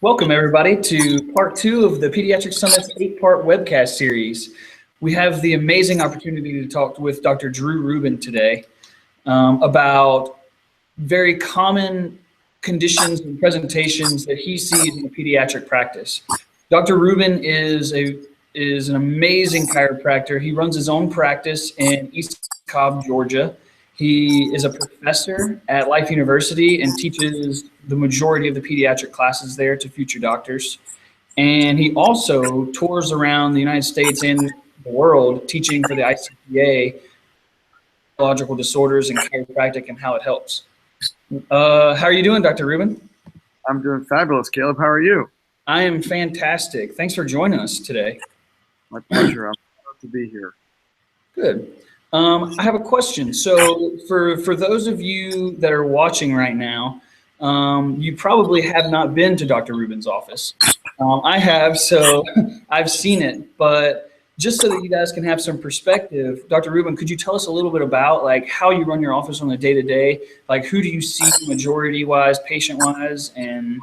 Welcome, everybody, to part two of the Pediatric Summit's 8-part webcast series. We have the amazing opportunity to talk with Dr. Drew Rubin today about very common conditions and presentations that he sees in a pediatric practice. Dr. Rubin is an amazing chiropractor. He runs his own practice in East Cobb, Georgia. He is a professor at Life University and teaches the majority of the pediatric classes there to future doctors. And he also tours around the United States and the world teaching for the ICPA neurological disorders and chiropractic and how it helps. How are you doing, Dr. Rubin? I'm doing fabulous, Caleb. How are you? I am fantastic. Thanks for joining us today. My pleasure. I'm proud to be here. Good. I have a question. So for those of you that are watching right now, you probably have not been to Dr. Rubin's office. I have, so I've seen it. But just so that you guys can have some perspective, Dr. Rubin, could you tell us a little bit about like how you run your office on a day-to-day? Like who do you see majority-wise, patient-wise, and?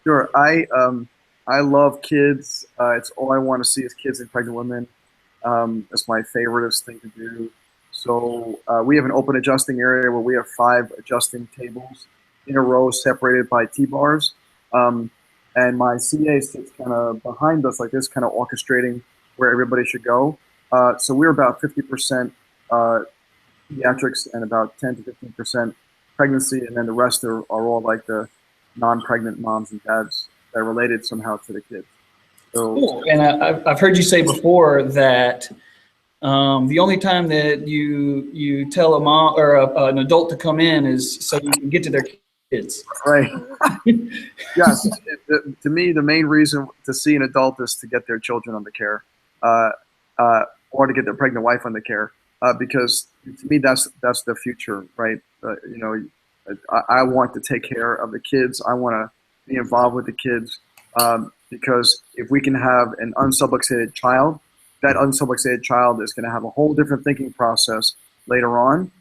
Sure. I love kids. It's all I want to see is kids and pregnant women. It's my favoriteest thing to do. So we have an open adjusting area where we have 5 adjusting tables in a row separated by T-bars. And my CA sits kind of behind us like this, kind of orchestrating where everybody should go. So we're about 50% pediatrics and about 10 to 15% pregnancy, and then the rest are all like the non-pregnant moms and dads that are related somehow to the kids. So, cool. And I've heard you say before that the only time that you tell a mom or an adult to come in is so you can get to their kids. Right. Yes. To me, the main reason to see an adult is to get their children under care, or to get their pregnant wife under care, because to me that's the future, right? I want to take care of the kids. I want to be involved with the kids. Because if we can have an unsubluxated child, that unsubluxated child is going to have a whole different thinking process later on.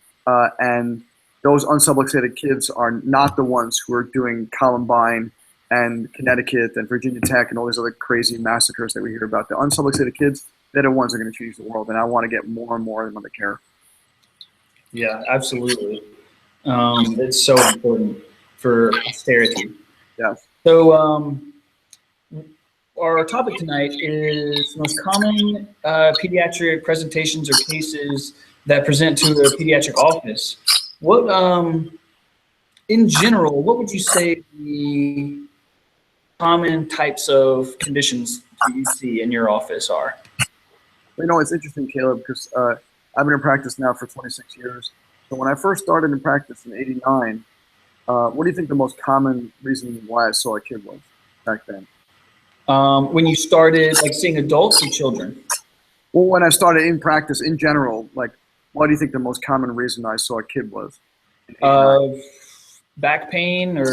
And those unsubluxated kids are not the ones who are doing Columbine and Connecticut and Virginia Tech and all these other crazy massacres that we hear about. The unsubluxated kids, they're the ones that are going to change the world. And I want to get more and more of them under care. Yeah, absolutely. It's so important for posterity. Yes. So, our topic tonight is most common pediatric presentations or cases that present to the pediatric office. What, in general, what would you say the common types of conditions you see in your office are? It's interesting, Caleb, because I've been in practice now for 26 years. So when I first started in practice in '89, what do you think the most common reason why I saw a kid was back then? When you started like seeing adults or children? Well, when I started in practice in general, like what do you think the most common reason I saw a kid was? Back pain or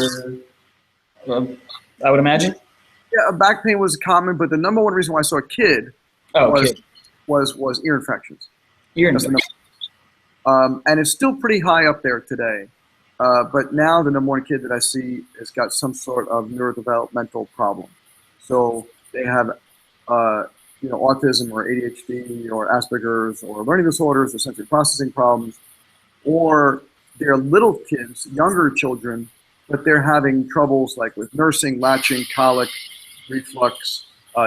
I would imagine? Yeah, back pain was common, but the number one reason why I saw a kid was ear infections. Ear infections. And it's still pretty high up there today. But now the number one kid that I see has got some sort of neurodevelopmental problem. So they have, autism or ADHD or Asperger's or learning disorders or sensory processing problems, or they're little kids, younger children, but they're having troubles like with nursing, latching, colic, reflux,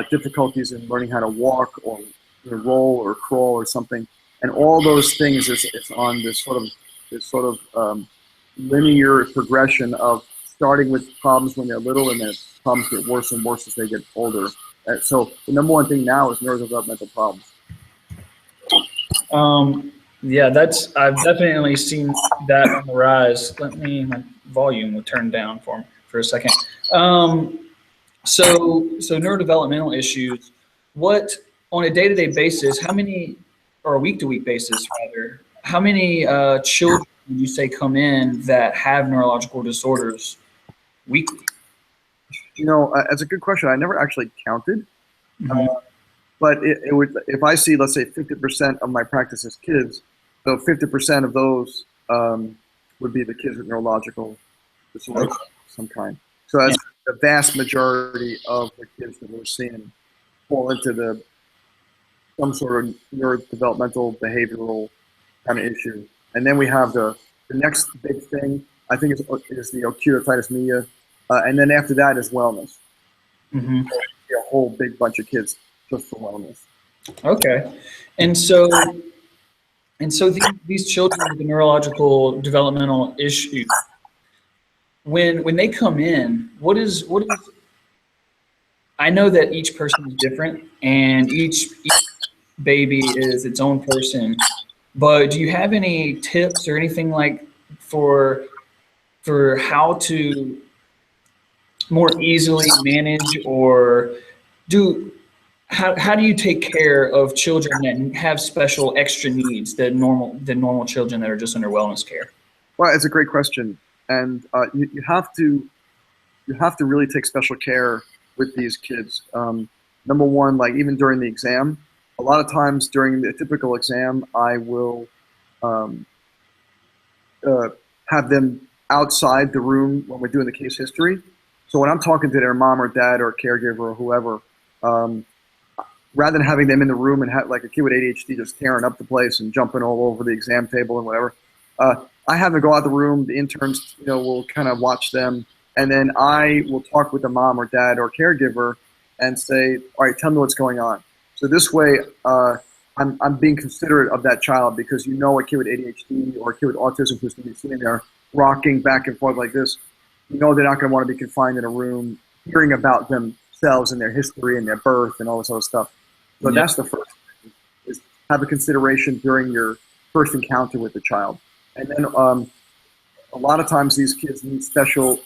difficulties in learning how to walk or roll or crawl or something, and all those things it's on this sort of linear progression of starting with problems when they're little and then problems get worse and worse as they get older. So the number one thing now is neurodevelopmental problems. Yeah, I've definitely seen that on the rise. My volume will turn down for a second. So neurodevelopmental issues, what on a day-to-day basis, how many, or a week-to-week basis rather, how many children would you say come in that have neurological disorders weekly? That's a good question. I never actually counted. But it would, if I see, let's say 50% of my practice is kids, so 50% of those would be the kids with neurological disorders of some kind. So that's the vast majority of the kids that we're seeing fall into some sort of neurodevelopmental behavioral kind of issue. And then we have the next big thing, I think, is the acute otitis media. And then after that is wellness. Mm-hmm. So, a whole big bunch of kids just for wellness. Okay. And so these children with the neurological developmental issues, when they come in, what is I know that each person is different and each baby is its own person, but do you have any tips or anything like for how to more easily manage or how do you take care of children that have special extra needs than normal children that are just under wellness care? Well, it's a great question, and you have to really take special care with these kids. Number one, like even during the exam, a lot of times during the typical exam, I will have them outside the room when we're doing the case history. So when I'm talking to their mom or dad or caregiver or whoever, rather than having them in the room and have like a kid with ADHD just tearing up the place and jumping all over the exam table and whatever, I have them go out the room. The interns, will kind of watch them, and then I will talk with the mom or dad or caregiver and say, "All right, tell me what's going on." So this way, I'm being considerate of that child, because a kid with ADHD or a kid with autism who's going to be sitting there rocking back and forth like this, they're not going to want to be confined in a room hearing about themselves and their history and their birth and all this other stuff. So that's the first thing, is have a consideration during your first encounter with the child. And then a lot of times these kids need special,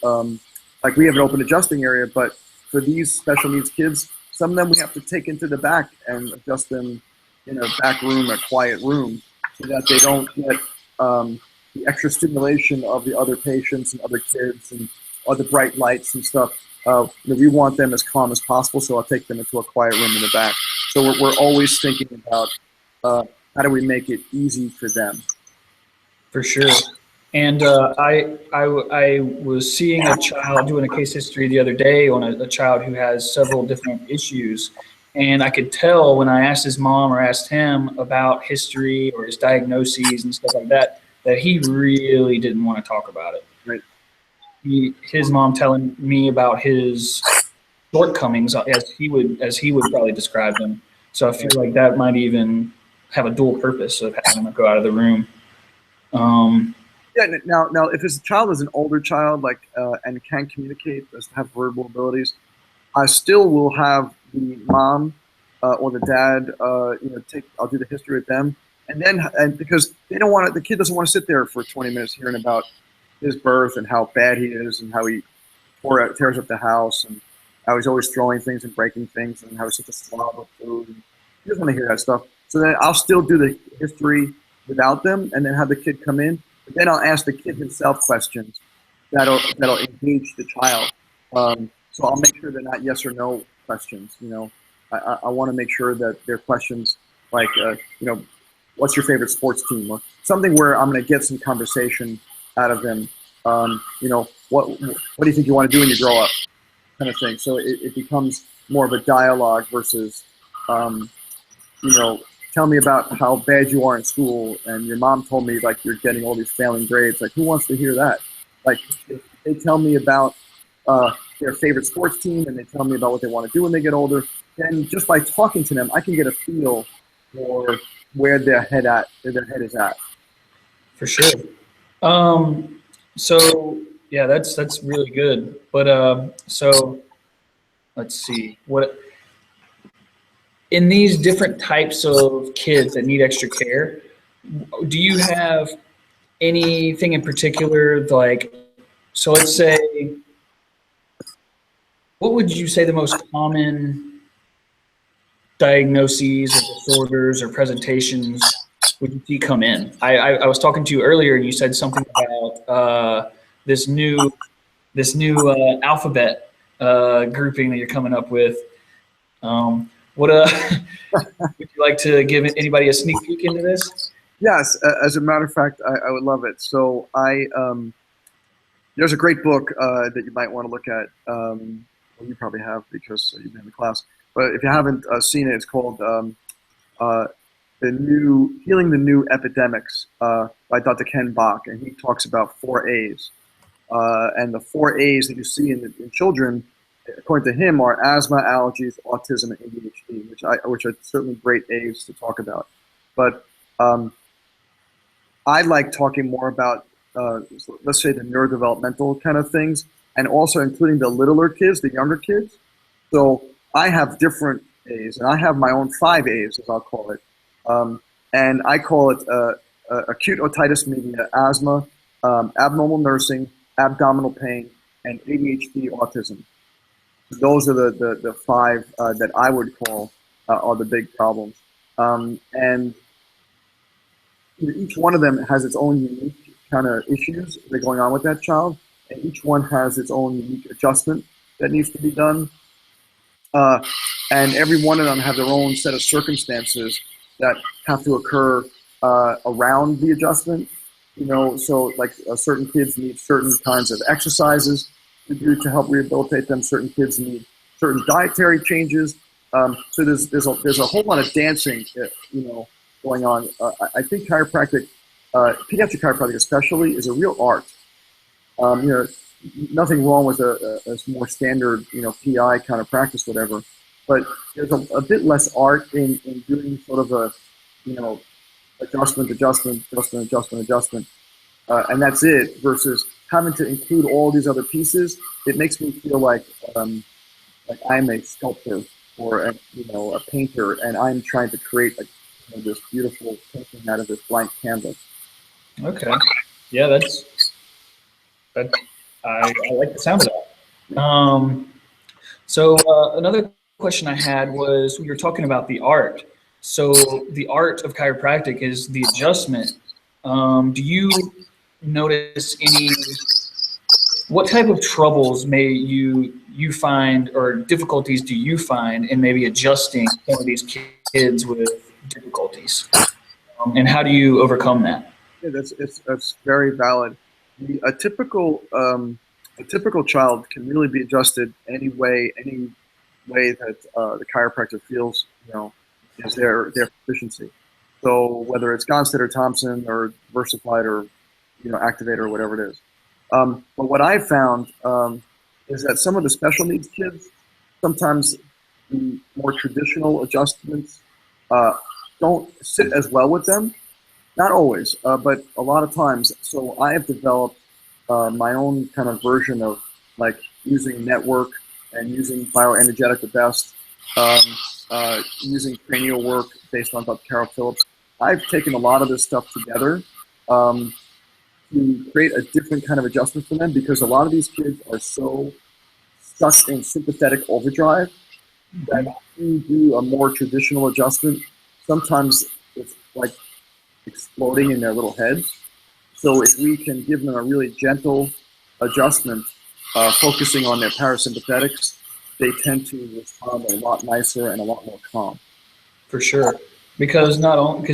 like we have an open adjusting area, but for these special needs kids, some of them we have to take into the back and adjust them in a back room, a quiet room, so that they don't get the extra stimulation of the other patients and other kids and other bright lights and stuff. We want them as calm as possible, so I'll take them into a quiet room in the back. So we're always thinking about how do we make it easy for them. For sure. And I was seeing a child doing a case history the other day on a child who has several different issues. And I could tell when I asked his mom or asked him about history or his diagnoses and stuff like that, that he really didn't want to talk about it. Right. His mom telling me about his shortcomings as he would probably describe them. So I feel like that might even have a dual purpose of having him go out of the room. Yeah. Now, if his child is an older child, and can communicate, does have verbal abilities, I still will have the mom or the dad, I'll do the history with them, and because the kid doesn't want to sit there for 20 minutes hearing about his birth and how bad he is and how he tears up the house and how he's always throwing things and breaking things and how he's such a slob of food. He doesn't want to hear that stuff. So then I'll still do the history without them, and then have the kid come in. But then I'll ask the kid himself questions that'll engage the child. So I'll make sure they're not yes or no questions. I want to make sure that they're questions like, what's your favorite sports team, or something where I'm going to get some conversation out of them. What do you think you want to do when you grow up, kind of thing. So it becomes more of a dialogue versus, tell me about how bad you are in school, and your mom told me you're getting all these failing grades. Who wants to hear that? If they tell me about their favorite sports team and they tell me about what they want to do when they get older, then just by talking to them, I can get a feel for where their head is at. For sure. So yeah, that's really good. But so let's see what. In these different types of kids that need extra care, do you have anything in particular, so let's say, what would you say the most common diagnoses or disorders or presentations would you see come in? I was talking to you earlier and you said something about this new alphabet grouping that you're coming up with. Would you like to give anybody a sneak peek into this? Yes, as a matter of fact, I would love it. So There's a great book that you might want to look at. Well, you probably have because you've been in the class. But if you haven't seen it, it's called Healing the New Epidemics by Dr. Ken Bach, and he talks about 4 A's. And the 4 A's that you see in children, according to him, are asthma, allergies, autism, and ADHD, which are certainly great A's to talk about. But I like talking more about, let's say, the neurodevelopmental kind of things, and also including the littler kids, the younger kids. So I have different A's, and I have my own 5 A's, as I'll call it. And I call it acute otitis media, asthma, abnormal nursing, abdominal pain, and ADHD autism. Those are the 5 that I would call are the big problems. And each one of them has its own unique kind of issues that are going on with that child, and each one has its own unique adjustment that needs to be done. And every one of them have their own set of circumstances that have to occur around the adjustment. So like certain kids need certain kinds of exercises to do to help rehabilitate them. Certain kids need certain dietary changes. So there's a whole lot of dancing, going on. I think chiropractic, pediatric chiropractic especially, is a real art. Nothing wrong with a more standard, PI kind of practice, whatever. But there's a bit less art in doing sort of a, adjustment, and that's it, versus having to include all these other pieces. It makes me feel like I'm a sculptor or a painter, and I'm trying to create this beautiful painting out of this blank canvas. Okay. Yeah, I like the sound of that. So another question I had was, we were talking about the art. So the art of chiropractic is the adjustment. Do you notice what type of troubles may you find, or difficulties do you find in maybe adjusting some of these kids with difficulties? And how do you overcome that? Yeah, that's very valid. A typical child can really be adjusted any way that the chiropractor feels, is their proficiency. So whether it's Gonstead or Thompson or Versified or Activator or whatever it is. But what I've found is that some of the special needs kids, sometimes the more traditional adjustments don't sit as well with them. Not always, but a lot of times. So I have developed my own kind of version of like using network and using bioenergetic the best, using cranial work based on Dr. Carol Phillips. I've taken a lot of this stuff together to create a different kind of adjustment for them, because a lot of these kids are so stuck in sympathetic overdrive that if you do a more traditional adjustment, sometimes it's like exploding in their little heads. So if we can give them a really gentle adjustment, focusing on their parasympathetics, they tend to respond a lot nicer and a lot more calm. For sure, because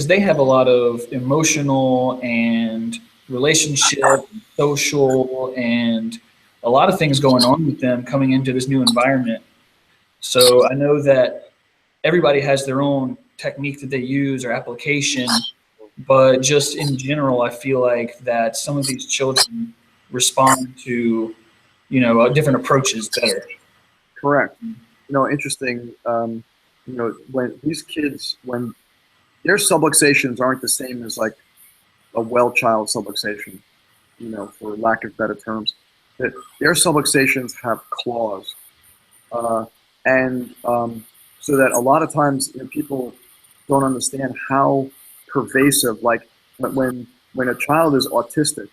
they have a lot of emotional and relationship, social, and a lot of things going on with them coming into this new environment. So I know that everybody has their own technique that they use or application, but just in general, I feel like that some of these children respond to, different approaches better. Correct. Interesting. When these kids, when their subluxations aren't the same as like a well child subluxation, for lack of better terms, that their subluxations have claws, and so that a lot of times people don't understand how pervasive, like when a child is autistic,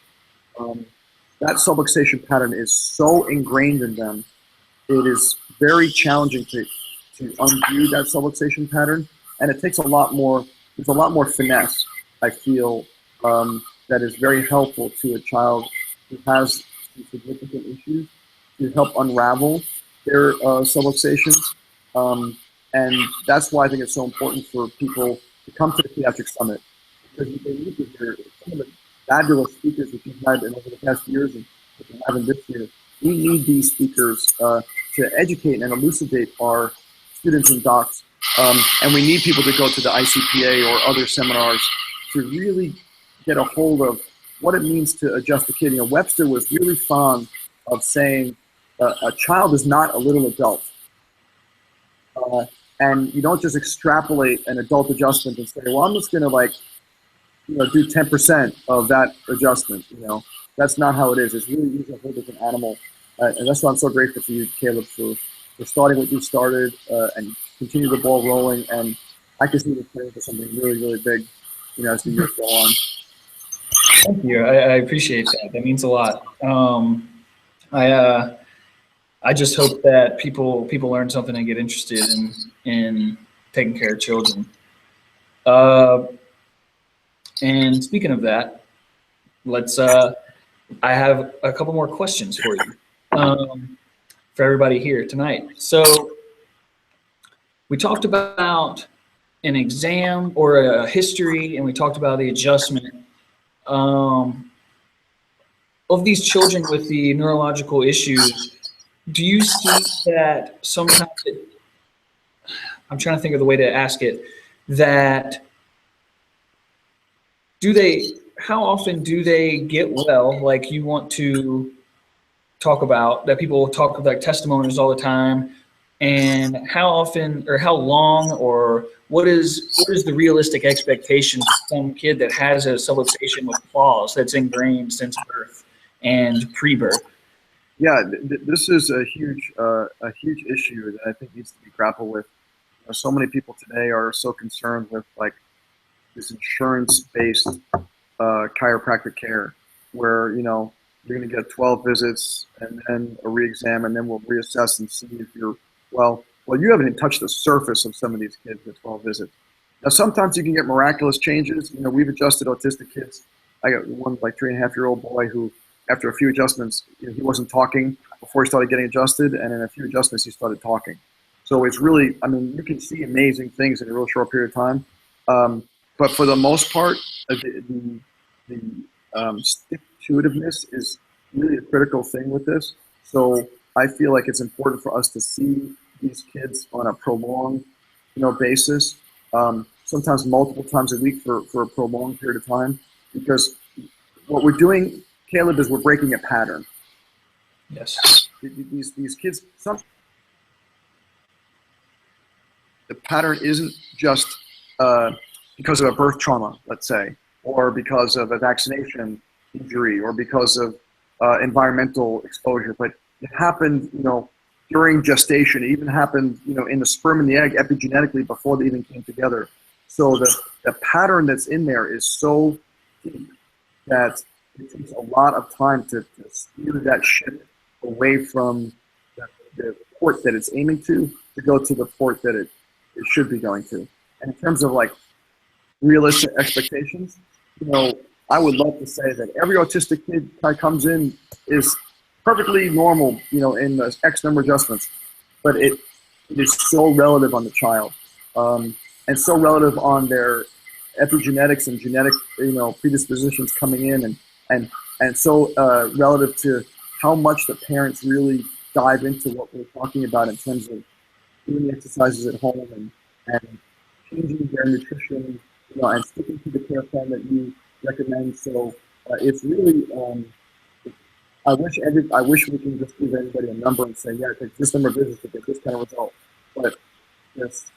that subluxation pattern is so ingrained in them. It is very challenging to undo that subluxation pattern, and it takes a lot more. There's a lot more finesse, I feel, that is very helpful to a child who has significant issues to help unravel their subluxations. And that's why I think it's so important for people to come to the Pediatric Summit, because they need to hear some of the fabulous speakers that you've had over the past years, and that we're having this year, we need these speakers to educate and elucidate our students and docs. And we need people to go to the ICPA or other seminars to really get a hold of what it means to adjust the kid. You know, Webster was really fond of saying a child is not a little adult. And you don't just extrapolate an adult adjustment and say, well, I'm just going to do 10% of that adjustment. You know, that's not how it is. It's really using a whole different animal. And that's why I'm so grateful for you, Caleb, for starting what you started and continue the ball rolling. And I can see this turning into something really, really big, you know, as the years go on. Thank you. I appreciate that. That means a lot. I just hope that people learn something and get interested in taking care of children. And speaking of that, let's. I have a couple more questions for you, for everybody here tonight. So we talked about an exam or a history, and we talked about the adjustment. Of these children with the neurological issues, do you see that sometimes I'm trying to think of the way to ask it, that how often do they get well, like you want to talk about, that people talk like testimonies all the time, and how often or how long, or what is the realistic expectation for some kid that has a subluxation with claws that's ingrained since birth and pre-birth? Yeah, this is a huge issue that I think needs to be grappled with. You know, so many people today are so concerned with this insurance-based chiropractic care, where you're going to get 12 visits and then a re-exam, and then we'll reassess and see if you're well. You haven't even touched the surface of some of these kids with 12 visits. Now, sometimes you can get miraculous changes. You know, we've adjusted autistic kids. I got one 3.5-year-old boy who, after a few adjustments, he wasn't talking before he started getting adjusted, and in a few adjustments, he started talking. So it's really, you can see amazing things in a real short period of time. But for the most part, the stick-to-itiveness is really a critical thing with this. So I feel like it's important for us to see these kids on a prolonged, basis, sometimes multiple times a week for a prolonged period of time, because what we're doing, Caleb, is we're breaking a pattern. Yes. These kids, the pattern isn't just because of a birth trauma, let's say, or because of a vaccination injury, or because of environmental exposure, but it happened, during gestation. It even happened, in the sperm and the egg epigenetically before they even came together. So the pattern that's in there is so deep that it takes a lot of time to steer that ship away from the port that it's aiming to go to the port that it should be going to. And in terms of realistic expectations, I would love to say that every autistic kid that comes in is perfectly normal, in the X number of adjustments, but it is so relative on the child, and so relative on their epigenetics and genetic, predispositions coming in, and so relative to how much the parents really dive into what we're talking about in terms of doing the exercises at home and changing their nutrition, and sticking to the care plan that you recommend. So it's really, I wish we can just give everybody a number and say, yeah, take this number of visits to get this kind of result. But yes,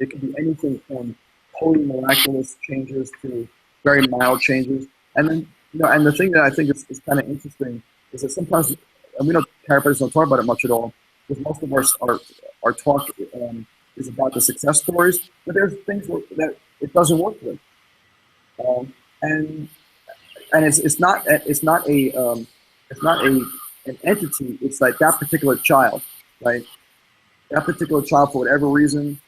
it can be anything from totally miraculous changes to very mild changes. And then, and the thing that I think is kind of interesting is that sometimes, and chiropractors don't talk about it much at all, because most of our talk is about the success stories, but there's things that it doesn't work with. And it's not an entity. It's like that particular child, right? That particular child, for whatever reason,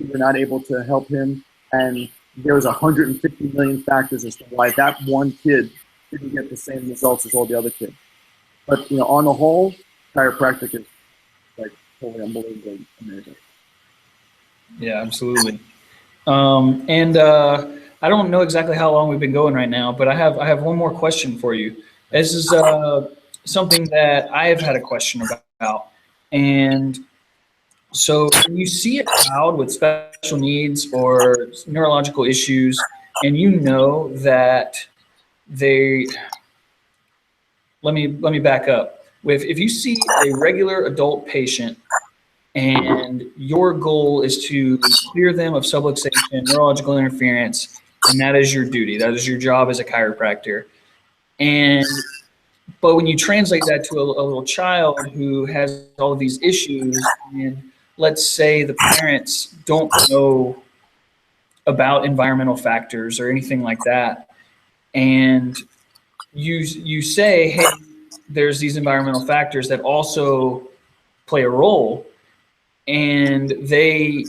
we were not able to help him, and there's 150 million factors as to why that one kid didn't get the same results as all the other kids. But on the whole, chiropractic is totally unbelievably amazing. Yeah, absolutely. And I don't know exactly how long we've been going right now, but I have one more question for you. This is something that I have had a question about. And so when you see a child with special needs or neurological issues, and you know that they, let me back up. If you see a regular adult patient and your goal is to clear them of subluxation, neurological interference, and that is your duty, that is your job as a chiropractor. And but when you translate that to a little child who has all of these issues, and let's say the parents don't know about environmental factors or anything like that, and you say, hey, there's these environmental factors that also play a role, and they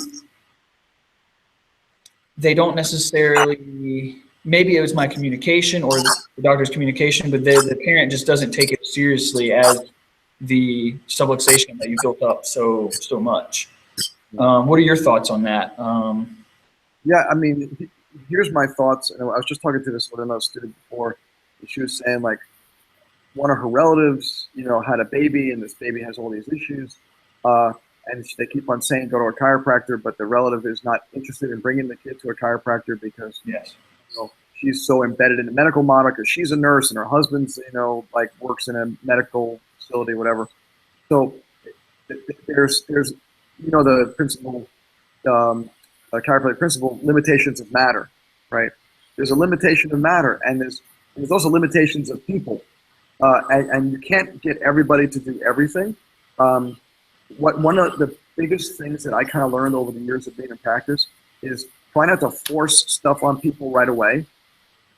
don't necessarily, maybe it was my communication or the doctor's communication, but the parent just doesn't take it seriously as the subluxation that you built up so much. What are your thoughts on that? Yeah, I mean, here's my thoughts. And I was just talking to this with another student before. And she was saying, like, one of her relatives, had a baby, and this baby has all these issues. And they keep on saying go to a chiropractor, but the relative is not interested in bringing the kid to a chiropractor because Yes. She's so embedded in the medical model because she's a nurse and her husband's, like works in a medical facility, whatever. So there's the principle, chiropractic principle, limitations of matter, right? There's a limitation of matter, and there's also limitations of people, and you can't get everybody to do everything. One of the biggest things that I kind of learned over the years of being in practice is try not to force stuff on people right away.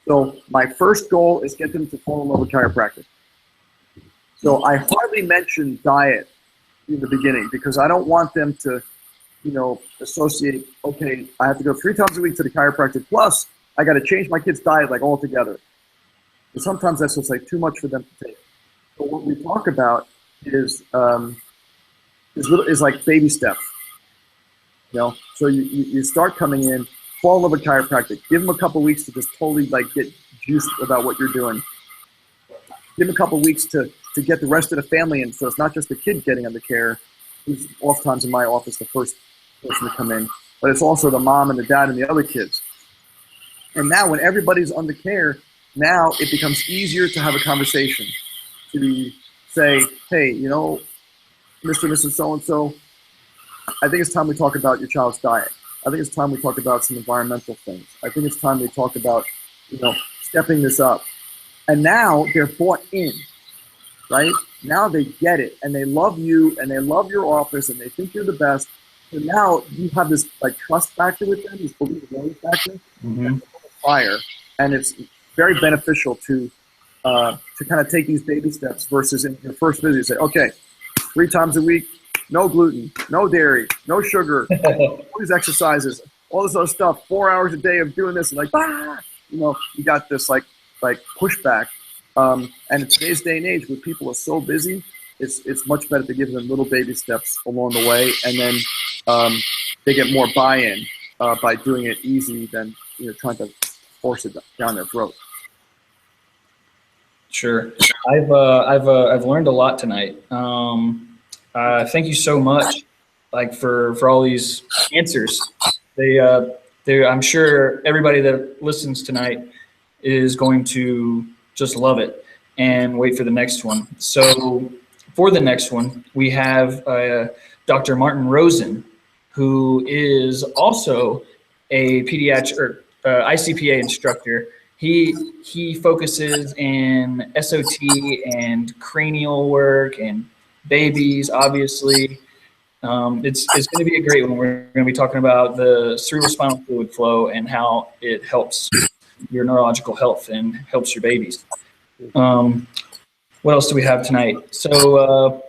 So my first goal is get them to fall in love with chiropractic. So I hardly mention diet in the beginning because I don't want them to, associate, okay, I have to go 3 times a week to the chiropractor, plus I got to change my kid's diet like altogether. And sometimes that's just like too much for them to take. So what we talk about is like baby steps. So you start coming in, fall in love with chiropractic. Give them a couple weeks to just totally like get juiced about what you're doing. Give them a couple weeks to get the rest of the family in, so it's not just the kid getting on the care, who's oftentimes in my office the first person to come in, but it's also the mom and the dad and the other kids. And now when everybody's under care, now it becomes easier to have a conversation, to say, hey, Mr. and Mrs. So-and-so, I think it's time we talk about your child's diet. I think it's time we talk about some environmental things. I think it's time we talk about, stepping this up. And now they're bought in, right? Now they get it, and they love you, and they love your office, and they think you're the best. So now you have this like trust factor with them, this believability factor, fire, and it's very beneficial to kind of take these baby steps versus in your first visit, you say, okay, 3 times a week, no gluten, no dairy, no sugar, all these exercises, all this other stuff, 4 hours a day of doing this, and like, you got this like pushback. And in today's day and age, where people are so busy, it's much better to give them little baby steps along the way, and then they get more buy-in by doing it easy than trying to force it down their throat. Sure. I've learned a lot tonight. Thank you so much, like for all these answers. I'm sure everybody that listens tonight is going to just love it and wait for the next one. So for the next one, we have Dr. Martin Rosen, who is also a pediatric or ICPA instructor. He focuses in SOT and cranial work and babies, obviously. It's going to be a great one. We're going to be talking about the cerebrospinal fluid flow and how it helps your neurological health and helps your babies. What else do we have tonight? So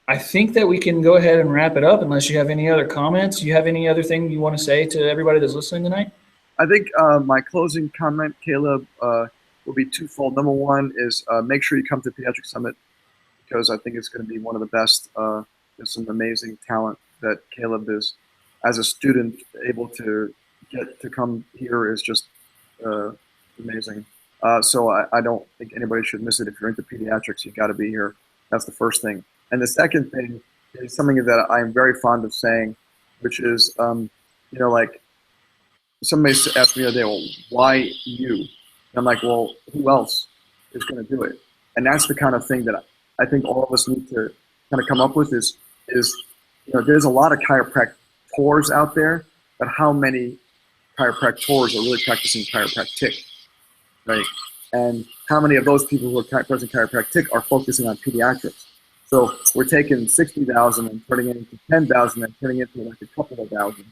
I think that we can go ahead and wrap it up unless you have any other comments. Do you have any other thing you want to say to everybody that's listening tonight? I think my closing comment, Caleb, will be twofold. Number one is make sure you come to Pediatric Summit, because I think it's going to be one of the best. There's some amazing talent that Caleb is, as a student, able to get to come here is just amazing. So I don't think anybody should miss it. If you're into pediatrics, you got to be here. That's the first thing. And the second thing is something that I'm very fond of saying, which is, like somebody asked me the other day, well, why you? And I'm like, well, who else is going to do it? And that's the kind of thing that I think all of us need to kind of come up with is there's a lot of chiropractors out there, but how many chiropractors are really practicing chiropractic, right? And how many of those people who are practicing chiropractic are focusing on pediatrics? So we're taking 60,000 and turning it into 10,000 and turning it into like a couple of thousand.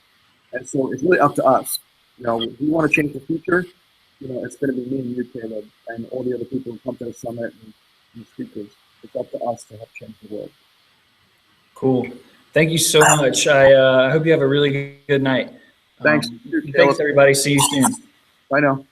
And so it's really up to us. If we want to change the future, it's going to be me and you, Caleb, and all the other people who come to the summit and speakers. It's up to us to help change the world. Cool. Thank you so much. I hope you have a really good night. Thanks. Thanks, everybody. See you soon. Bye now.